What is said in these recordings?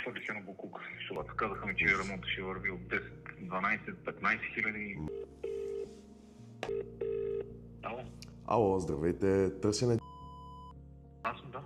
хвърлих едно буклук. Защото казаха ми, че ремонтът ще върви от 10, 12, 15 хиляди. Ало? Ало, здравейте, търсене. Аз съм, да.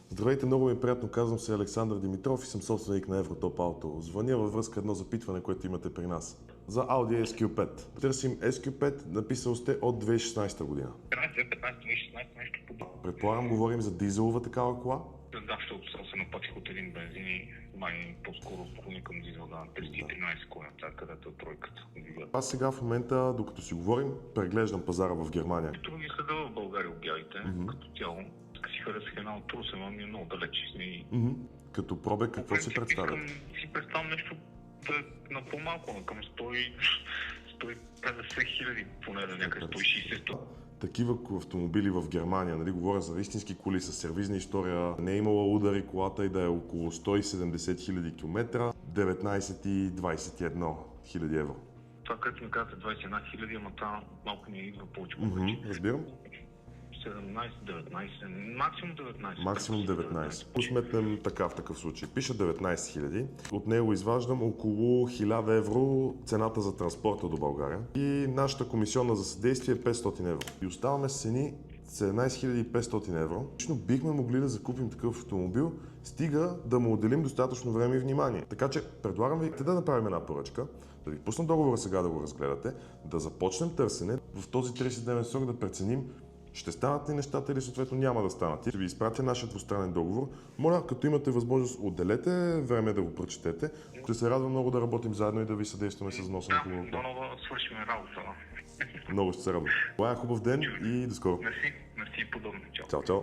Здравейте, много ми е приятно, казвам се Александър Димитров и съм собственик на Евротоп Auto. Звъня във връзка едно запитване, което имате при нас. За Audi SQ5. Търсим SQ5, написал сте от 2016 година. 15, 2016, нещо подобно. Предполагам, говорим за дизелова такава кола? Да, защото се напъчих от един бензин и май по-скоро склони към дизел, да, 313 коня, където е тройката. Аз сега в момента, докато си говорим, преглеждам пазара в Германия. Като ги следа в България обявите, като цяло, си харесах една от Русе, но ми е много далеч. Като пробег, какво си представят? Си представям нещо да е на по-малко, към 150 хиляди, поне да някъде 160. Такива автомобили в Германия, нали, говоря за истински коли с сервизна история, не е имала удари колата и да е около 170 хиляди километра, 19 и 21 хиляди евро. Това, като ми казвате 21 хиляди, ама това малко ми идва повече. Разбирам. 17, 19, максимум 19. Максимум 19. Посметнем така в такъв случай. Пиша 19 хиляди. От него изваждам около 1000 евро цената за транспорта до България. И нашата комисионна за съдействие е 500 евро. И оставаме с цени 17 500 евро. Лично бихме могли да закупим такъв автомобил, стига да му отделим достатъчно време и внимание. Така че предлагам ви да направим една поръчка, да ви пусна договора сега да го разгледате, да започнем търсене, в този 30-дневен срок да преценим ще станат ли нещата или съответно няма да станат. Ще ви изпратя нашия двустранен договор. Моля, като имате възможност, отделете време да го прочетете. Ще се радвам много да работим заедно и да ви съдействаме с носа на хубаво. Да, много свършим работа. Много ще се радвам. Това е хубав ден и до скоро. Мерси, подобно. Чао, чао.